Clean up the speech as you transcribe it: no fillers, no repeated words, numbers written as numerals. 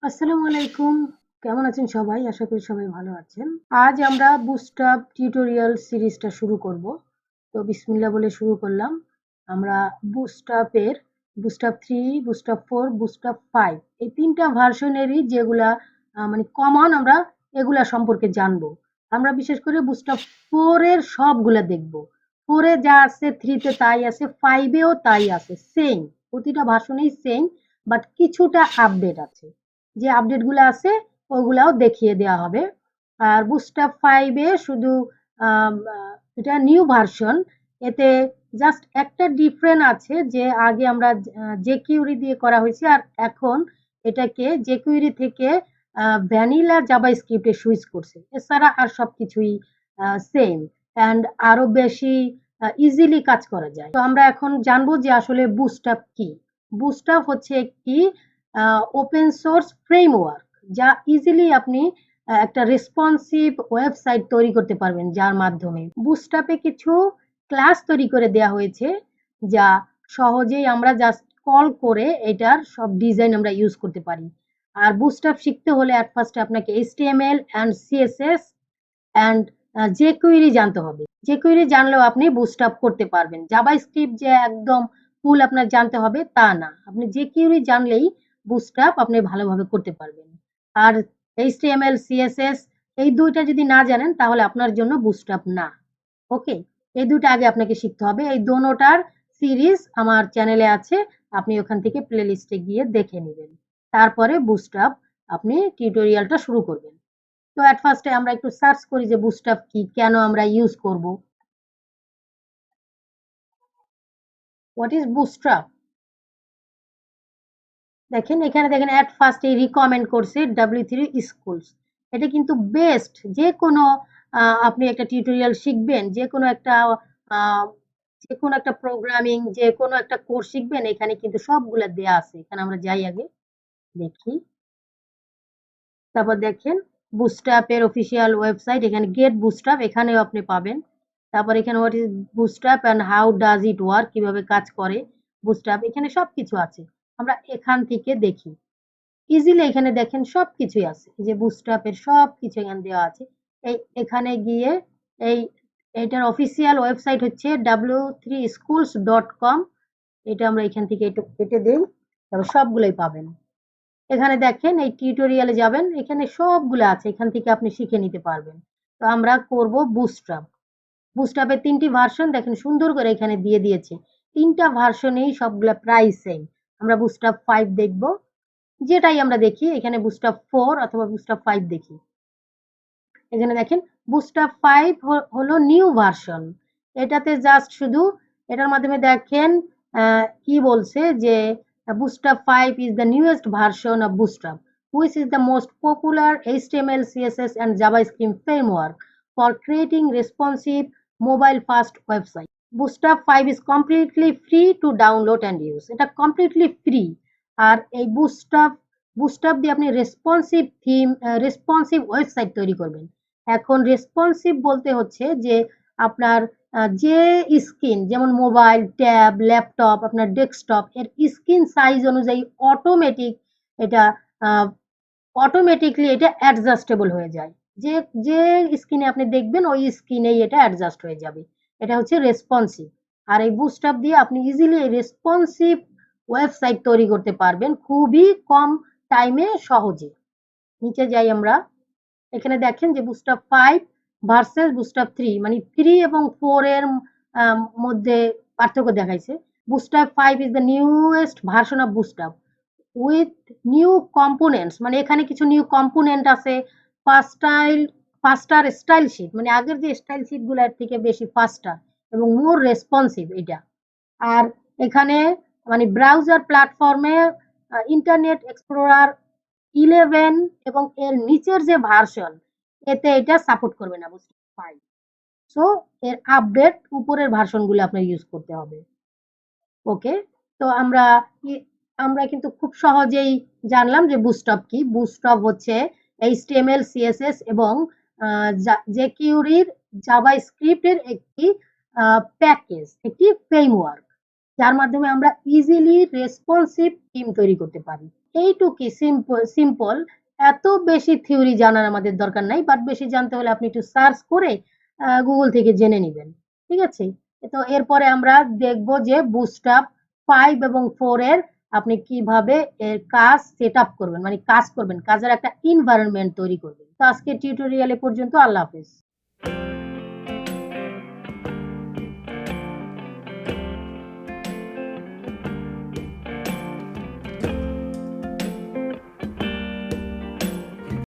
আসসালামু আলাইকুম। কেমন আছেন সবাই? আশা করি সবাই ভালো আছেন। আজ আমরা বুটস্ট্র্যাপ টিউটোরিয়াল সিরিজটা শুরু করব। তো বিসমিল্লাহ বলে শুরু করলাম। আমরা বুটস্ট্র্যাপের বুটস্ট্র্যাপ 3, বুটস্ট্র্যাপ 4, বুটস্ট্র্যাপ 5 এই ৩টা ভার্সনেরই যেগুলা মানে কমন আমরা এগুলা সম্পর্কে জানবো। আমরা বিশেষ করে বুটস্ট্র্যাপ 4 এর সবগুলা দেখব। 4 এ যা আছে 3 তে তাই আছে, 5 এও তাই আছে। সেম, প্রতিটা ভার্সনেই সেম, বাট কিছুটা আপডেট আছে। যে আপডেটগুলো আছে ওগুলাও দেখিয়ে দেওয়া হবে। আর বুটস্ট্র্যাপ 5 এ শুধু এটা নিউ ভার্সন। এতে জাস্ট একটা ডিফারেন্ট আছে যে আগে আমরা jQuery দিয়ে করা হয়েছে, আর এখন এটাকে jQuery থেকে ভ্যানিলা জাভাস্ক্রিপ্টে সুইচ করছে। এছাড়া আর সবকিছুই সেম অ্যান্ড আরো বেশি ইজিলি কাজ করা যায়। তো আমরা এখন জানবো যে আসলে বুটস্ট্র্যাপ কি। বুটস্ট্র্যাপ হচ্ছে একটি ওপেন সোর্স ফ্রেমওয়ার্ক, যা ইজিলি আপনি একটা রেসপন্সিভ ওয়েবসাইট তৈরি করতে পারবেন, যার মাধ্যমে বুটস্ট্র্যাপে কিছু ক্লাস তৈরি করে দেওয়া হয়েছে, যা সহজেই আমরা জাস্ট কল করে এটার সব ডিজাইন আমরা ইউজ করতে পারি। আর বুটস্ট্র্যাপ শিখতে হলে অ্যাট ফার্স্টে আপনাকে HTML and CSS and jQuery জানতে হবে। jQuery জানলেও আপনি বুটস্ট্র্যাপ করতে পারবেন। জাভাস্ক্রিপ্ট যে একদম ফুল আপনার জানতে হবে তা না। আপনি jQuery জানলেই বুটস্ট্র্যাপ আপনি ভালোভাবে করতে পারবেন। আর HTML, CSS এই ২ টা যদি না জানেন তাহলে আপনার জন্য বুটস্ট্র্যাপ না। ওকে? এই ২ টা আগে আপনাকে শিখতে হবে। এই দোনোটার সিরিজ আমার চ্যানেলে আছে। আপনি ওখান থেকে প্লেলিস্টে গিয়ে দেখে নিবেন। তারপরে বুটস্ট্র্যাপ আপনি টিউটোরিয়ালটা শুরু করবেন। তো এট ফার্স্টে আমরা একটু সার্চ করি যে বুটস্ট্র্যাপ কি, কেন আমরা ইউজ করব। What is bootstrap? দেখেন এখানে, দেখেন এট ফার্স্টে রিকমেন্ড করছে W3 স্কুলস। এটা কিন্তু বেস্ট। যে কোনো আপনি একটা টিউটোরিয়াল শিখবেন, আহ, যে কোনো একটা প্রোগ্রামিং, যে কোনো একটা কোর্স শিখবেন, এখানে কিন্তু সবগুলা দেয়া আছে। এখানে আমরা যাই আগে দেখি। তারপর দেখেন বুটস্ট্র্যাপের অফিসিয়াল ওয়েবসাইট, এখানে গেট বুটস্ট্র্যাপ এখানেও আপনি পাবেন। তারপর এখানে what is bootstrap and how does it work, কিভাবে কাজ করে বুটস্ট্র্যাপ, এখানে সবকিছু আছে। আমরা এখান থেকে দেখি ইজিলি। এখানে দেখেন সবকিছুই আছে, এই যে বুটস্ট্র্যাপের সবকিছু এখানে দেওয়া আছে। এই এখানে গিয়ে এই এটার অফিসিয়াল ওয়েবসাইট হচ্ছে w3schools.com। এটা আমরা এখান থেকে একটু কেটে দিই, তারপর সবগুলোই পাবেন। এখানে দেখেন এই টিউটোরিয়ালে যাবেন, এখানে সবগুলো আছে, এখান থেকে আপনি শিখে নিতে পারবেন। তো আমরা করব বুটস্ট্র্যাপ। বুটস্ট্র্যাপের ৩টি ভার্সন দেখেন সুন্দর করে এখানে দিয়ে দিয়েছে। ৩টা ভার্সনেই সবগুলা প্রায় সেম। আমরা বুটস্ট্র্যাপ 5 দেখব, যেটাই আমরা দেখি এখানে বুটস্ট্র্যাপ 4 অথবা বুটস্ট্র্যাপ 5 দেখি। এখানে দেখেন বুটস্ট্র্যাপ 5 হলো নিউ ভার্সন। এটাতে জাস্ট শুধু এটার মাধ্যমে দেখেন কি বলছে যে bootstrap 5 is the newest version of Bootstrap, which is the most popular HTML, CSS and JavaScript framework for creating responsive mobile first website. Bootstrap 5 is completely free to download and use. এটা completely free। আর এই bootstrap দিয়ে আপনি responsive theme, responsive website তৈরি করবেন। এখন responsive বলতে হচ্ছে যে আপনার যে স্ক্রিন, যেমন মোবাইল, ট্যাব, ল্যাপটপ, আপনার ডেস্কটপ এর স্ক্রিন সাইজ অনুযায়ী অটোমেটিক এটা অটোমেটিকলি এটা অ্যাডজাস্টেবল হয়ে যায়। যে যে স্ক্রিনে আপনি দেখবেন ওই স্ক্রিনেই এটা অ্যাডজাস্ট হয়ে যাবে। এটা হচ্ছে রেসপন্সিভ। আর এই বুটস্ট্র্যাপ দিয়ে আপনি ইজিলি রেসপন্সিভ ওয়েবসাইট তৈরি করতে পারবেন খুবই কম টাইমে, সহজে। নিচে যাই আমরা, এখানে দেখেন যে বুটস্ট্র্যাপ 5 ভার্সেস বুটস্ট্র্যাপ 3, মানে 3 এবং 4 এর মধ্যে পার্থক্য দেখাইছে। Bootstrap 5 is the newest version of bootstrap with new components, মানে এখানে কিছু নিউ কম্পোনেন্ট আছে। ফাস্টার স্টাইল শিট, মানে আগের যে স্টাইল শিট গুলার থেকে বেশি ফাস্টার এবং মোর রেসপন্সিভ এটা। আর এখানে মানে ব্রাউজার প্ল্যাটফর্মে ইন্টারনেট এক্সপ্লোরার 11 এবং এর নিচের যে ভার্সন, এতে এটা সাপোর্ট করবে না বুঝতে পাই। সো এর আপডেট উপরের ভার্সনগুলো আপনার ইউজ করতে হবে। ওকে? তো আমরা কিন্তু খুব সহজেই জানলাম যে বুটস্ট্র্যাপ কি। বুটস্ট্র্যাপ হচ্ছে HTML, CSS এবং jQuery জাভাস্ক্রিপ্ট এর একটি প্যাকেজ, একটি ফ্রেমওয়ার্ক, যার মাধ্যমে আমরা ইজিলি রেসপন্সিভ থিম তৈরি করতে পারি। এইটুকুই সিম্পল সিম্পল। এত বেশি থিওরি জানার আমাদের দরকার নাই, বাট বেশি জানতে হলে আপনি একটু সার্চ করে গুগল থেকে জেনে নেবেন। ঠিক আছে? তো এরপরে আমরা দেখব যে বুটস্ট্র্যাপ 5 এবং 4 এর আপনি কিভাবে এর কাজ সেট আপ করবেন, মানে কাজ করবেন, কাজের একটা এনভায়রনমেন্ট তৈরি করবেন। তো আজকে টিউটোরিয়াল এ পর্যন্ত। আল্লাহ হাফেজ।